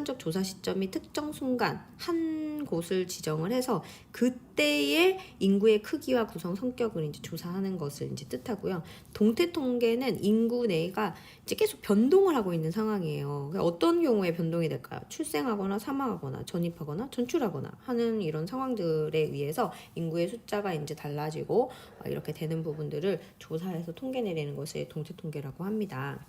적 조사 시점이 특정 순간 한 곳을 지정을 해서 그때의 인구의 크기와 구성 성격을 이제 조사하는 것을 이제 뜻하고요. 동태 통계는 인구 내가 이제 계속 변동을 하고 있는 상황이에요. 어떤 경우에 변동이 될까요? 출생하거나 사망하거나 전입하거나 전출하거나 하는 이런 상황들에 의해서 인구의 숫자가 이제 달라지고 이렇게 되는 부분들을 조사해서 통계 내리는 것을 동태 통계라고 합니다.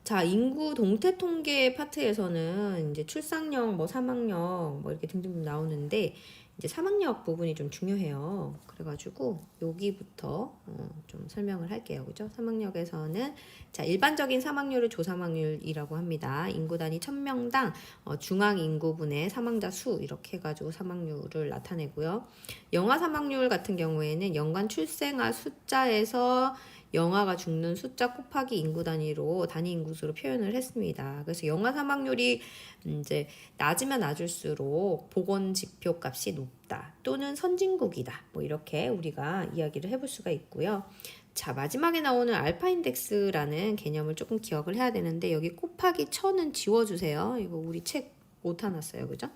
자, 인구 동태 통계 파트에서는 이제 출산력, 뭐 사망력, 뭐 이렇게 등등 나오는데 이제 사망력 부분이 좀 중요해요. 그래가지고 여기부터 좀 설명을 할게요, 그죠? 사망력에서는 자, 일반적인 사망률을 조사망률이라고 합니다. 인구 단위 1000명당 중앙 인구분의 사망자 수 이렇게 해가지고 사망률을 나타내고요. 영아 사망률 같은 경우에는 연간 출생아 숫자에서 영아가 죽는 숫자 곱하기 인구 단위로 단위 인구수로 표현을 했습니다. 그래서 영아 사망률이 이제 낮으면 낮을수록 보건 지표 값이 높다 또는 선진국이다. 뭐 이렇게 우리가 이야기를 해볼 수가 있고요. 자, 마지막에 나오는 알파 인덱스라는 개념을 조금 기억을 해야 되는데 여기 곱하기 1000은 지워주세요. 이거 우리 책 오타 났어요, 그죠?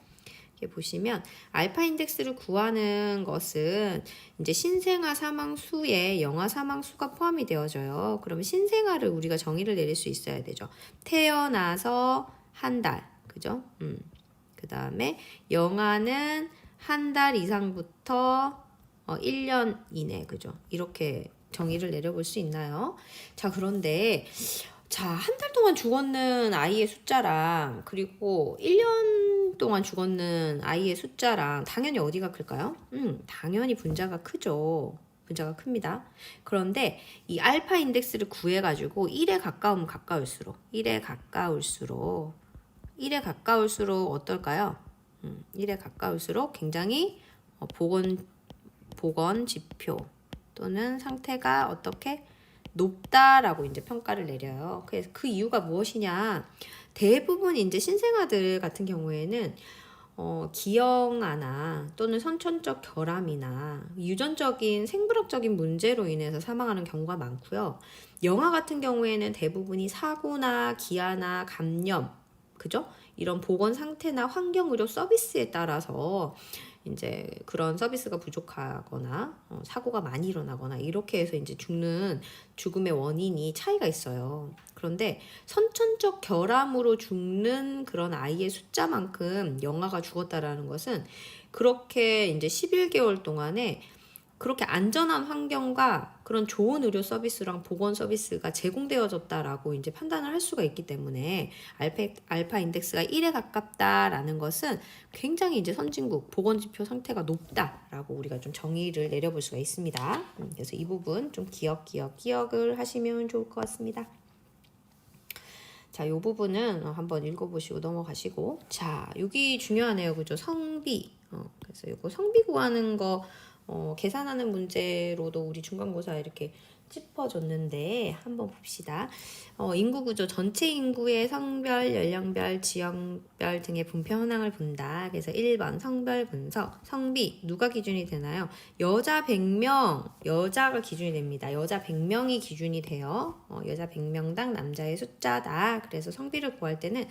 이렇게 보시면 알파 인덱스를 구하는 것은 이제 신생아 사망 수에 영아 사망 수가 포함이 되어져요. 그러면 신생아를 우리가 정의를 내릴 수 있어야 되죠. 태어나서 한 달, 그죠? 그 다음에 영아는 한 달 이상부터 1년 이내, 그죠? 이렇게 정의를 내려볼 수 있나요? 자, 그런데 자, 한 달 동안 죽었는 아이의 숫자랑 그리고 1년 동안 죽었는 아이의 숫자랑 당연히 어디가 클까요? 당연히 분자가 크죠. 분자가 큽니다. 그런데 이 알파 인덱스를 구해가지고 1에 가까우면 가까울수록 1에 가까울수록 어떨까요? 1에 가까울수록 굉장히 보건 지표 또는 상태가 어떻게 높다라고 이제 평가를 내려요. 그래서 그 이유가 무엇이냐? 대부분 이제 신생아들 같은 경우에는 기형아나 또는 선천적 결함이나 유전적인 생물학적인 문제로 인해서 사망하는 경우가 많고요. 영아 같은 경우에는 대부분이 사고나 기아나 감염, 그죠? 이런 보건 상태나 환경 의료 서비스에 따라서 이제 그런 서비스가 부족하거나 사고가 많이 일어나거나 이렇게 해서 이제 죽음의 원인이 차이가 있어요. 그런데 선천적 결함으로 죽는 그런 아이의 숫자만큼 영아가 죽었다라는 것은 그렇게 이제 11개월 동안에 그렇게 안전한 환경과 그런 좋은 의료 서비스랑 보건 서비스가 제공되어졌다라고 이제 판단을 할 수가 있기 때문에 알파 인덱스가 1에 가깝다라는 것은 굉장히 이제 선진국 보건 지표 상태가 높다라고 우리가 좀 정의를 내려볼 수가 있습니다. 그래서 이 부분 좀 기억을 하시면 좋을 것 같습니다. 자, 이 부분은 한번 읽어보시고 넘어가시고, 자, 여기 중요하네요, 그죠? 성비. 그래서 이거 성비 구하는 거 계산하는 문제로도 우리 중간고사 이렇게 짚어줬는데 한번 봅시다. 인구 구조 전체 인구의 성별, 연령별, 지역별 등의 분표 현황을 본다. 그래서 1번 성별 분석, 성비 누가 기준이 되나요? 여자 100명, 여자가 기준이 됩니다. 여자 100명이 기준이 돼요. 여자 100명당 남자의 숫자다. 그래서 성비를 구할 때는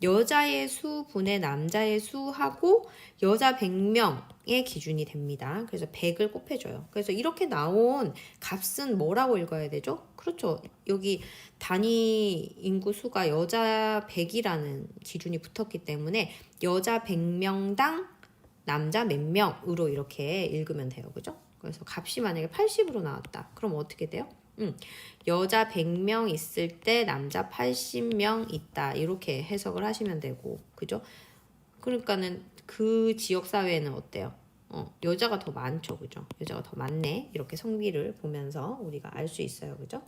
여자의 수 분의 남자의 수하고 여자 100명의 기준이 됩니다. 그래서 100을 곱해줘요. 그래서 이렇게 나온 값은 뭐라고 읽어야 되죠? 그렇죠. 여기 단위 인구 수가 여자 100이라는 기준이 붙었기 때문에 여자 100명당 남자 몇 명으로 이렇게 읽으면 돼요. 그죠? 그래서 값이 만약에 80으로 나왔다. 그럼 어떻게 돼요? 여자 100명 있을 때 남자 80명 있다. 이렇게 해석을 하시면 되고, 그죠? 그러니까는 그 지역 사회는 어때요? 여자가 더 많죠, 그죠? 여자가 더 많네. 이렇게 성비를 보면서 우리가 알 수 있어요, 그죠?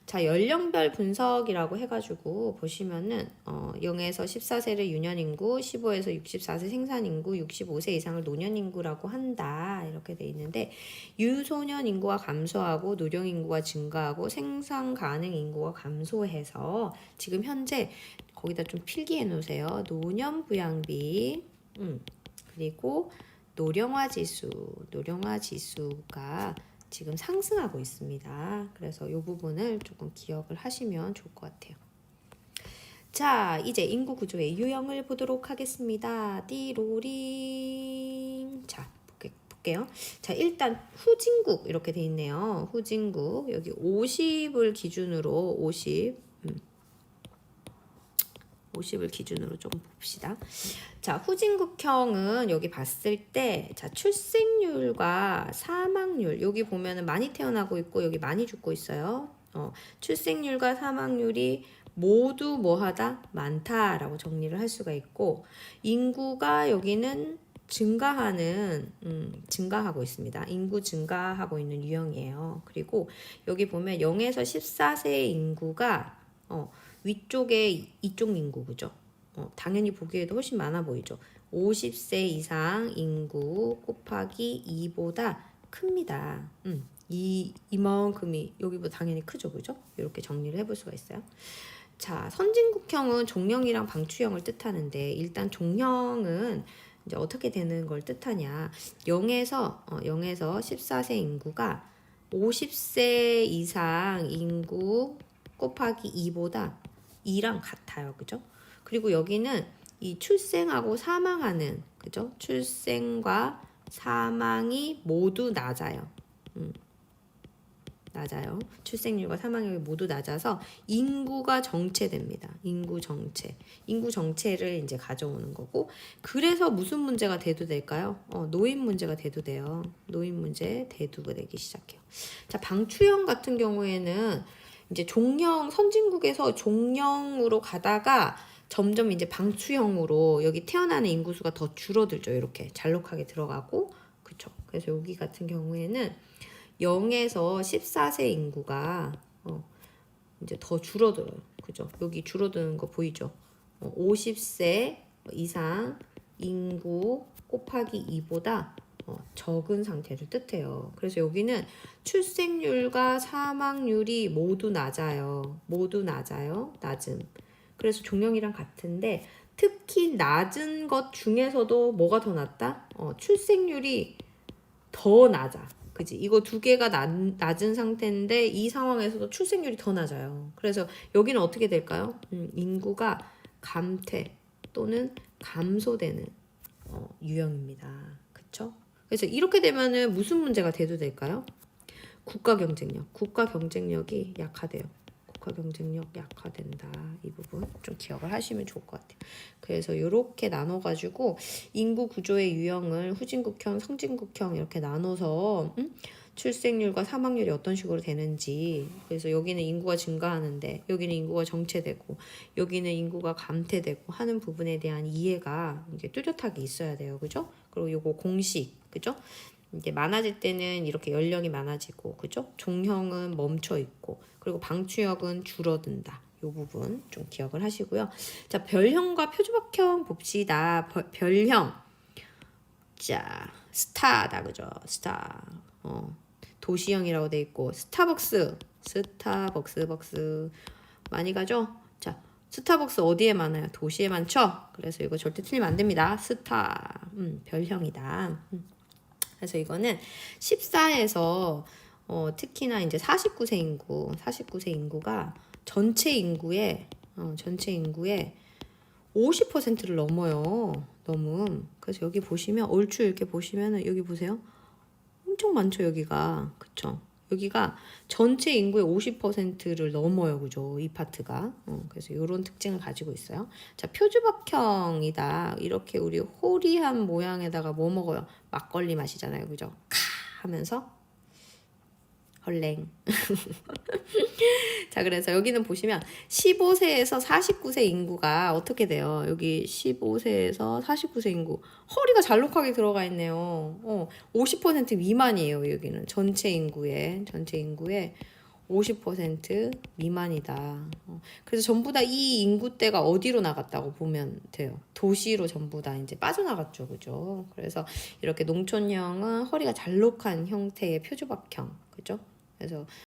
자, 연령별 분석이라고 해가지고 보시면은 0에서 14세를 유년인구, 15에서 64세 생산인구, 65세 이상을 노년인구라고 한다 이렇게 돼 있는데 유소년 인구가 감소하고 노령 인구가 증가하고 생산 가능 인구가 감소해서 지금 현재 거기다 좀 필기해 놓으세요. 노년 부양비 그리고 노령화 지수가 지금 상승하고 있습니다. 그래서 이 부분을 조금 기억을 하시면 좋을 것 같아요. 자, 이제 인구 구조의 유형을 보도록 하겠습니다. 띠로링. 자, 볼게요. 자, 일단 후진국 이렇게 돼 있네요. 후진국. 여기 50을 기준으로 50을 기준으로 좀 봅시다. 자, 후진국형은 여기 봤을 때, 자, 출생률과 사망률, 여기 보면은 많이 태어나고 있고, 여기 많이 죽고 있어요. 출생률과 사망률이 모두 뭐하다? 많다라고 정리를 할 수가 있고, 인구가 여기는 증가하고 있습니다. 인구 증가하고 있는 유형이에요. 그리고 여기 보면 0에서 14세의 인구가, 위쪽에 이쪽 인구, 그죠? 당연히 보기에도 훨씬 많아 보이죠. 50세 이상 인구 곱하기 2보다 큽니다. 이만큼이 여기보다 당연히 크죠, 그죠? 이렇게 정리를 해볼 수가 있어요. 자, 선진국형은 종령이랑 방추형을 뜻하는데, 일단 종령은 이제 어떻게 되는 걸 뜻하냐? 0에서 14세 인구가 50세 이상 인구 곱하기 2보다 2랑 같아요. 그죠? 그리고 여기는 이 출생하고 사망하는, 그죠? 출생과 사망이 모두 낮아요. 낮아요. 출생률과 사망률이 모두 낮아서 인구가 정체됩니다. 인구 정체를 이제 가져오는 거고, 그래서 무슨 문제가 대두될까요? 노인 문제가 대두돼요. 노인 문제 대두가 되기 시작해요. 자, 방추형 같은 경우에는 이제 선진국에서 종령으로 가다가 점점 이제 방추형으로 여기 태어나는 인구수가 더 줄어들죠. 이렇게 잘록하게 들어가고, 그쵸. 그래서 여기 같은 경우에는 0에서 14세 인구가 이제 더 줄어들어요. 그죠? 여기 줄어드는 거 보이죠? 50세 이상 인구 곱하기 2보다 적은 상태를 뜻해요. 그래서 여기는 출생률과 사망률이 모두 낮아요. 낮음. 그래서 종령이랑 같은데, 특히 낮은 것 중에서도 뭐가 더 낮다? 출생률이 더 낮아. 그지? 이거 두 개가 낮은 상태인데 이 상황에서도 출생률이 더 낮아요. 그래서 여기는 어떻게 될까요? 인구가 감퇴 또는 감소되는 유형입니다. 그쵸? 그래서 이렇게 되면은 무슨 문제가 대두될까요? 국가 경쟁력이 약화돼요. 국가 경쟁력 약화된다. 이 부분 좀 기억을 하시면 좋을 것 같아요. 그래서 이렇게 나눠가지고 인구 구조의 유형을 후진국형, 성진국형 이렇게 나눠서 출생률과 사망률이 어떤 식으로 되는지, 그래서 여기는 인구가 증가하는데 여기는 인구가 정체되고 여기는 인구가 감퇴되고 하는 부분에 대한 이해가 이제 뚜렷하게 있어야 돼요. 그죠? 그리고 요거 공식, 그죠? 이제 많아질 때는 이렇게 연령이 많아지고, 그죠? 종형은 멈춰 있고, 그리고 방추형은 줄어든다. 요 부분 좀 기억을 하시고요. 자, 별형과 표주박형 봅시다. 별형. 자, 스타다, 그죠? 스타. 도시형이라고 돼 있고, 스타벅스. 많이 가죠? 자, 스타벅스 어디에 많아요? 도시에 많죠? 그래서 이거 절대 틀리면 안 됩니다. 스타. 별형이다. 그래서 이거는 14에서 특히나 이제 49세 인구가 전체 인구의 50%를 넘어요. 그래서 여기 보시면 얼추 이렇게 보시면은 여기 보세요. 엄청 많죠, 여기가. 그쵸? 여기가 전체 인구의 50%를 넘어요. 그죠? 이 파트가. 그래서 이런 특징을 가지고 있어요. 자, 표주박형이다. 이렇게 우리 호리한 모양에다가 뭐 먹어요? 막걸리 마시잖아요. 그죠? 카 하면서 헐랭. 자, 그래서 여기는 보시면 15세에서 49세 인구가 어떻게 돼요? 여기 15세에서 49세 인구 허리가 잘록하게 들어가 있네요. 50% 미만이에요. 여기는 전체 인구의 50% 미만이다. 그래서 전부 다 이 인구대가 어디로 나갔다고 보면 돼요. 도시로 전부 다 이제 빠져나갔죠. 그죠? 그래서 이렇게 농촌형은 허리가 잘록한 형태의 표주박형. 그죠? 그래서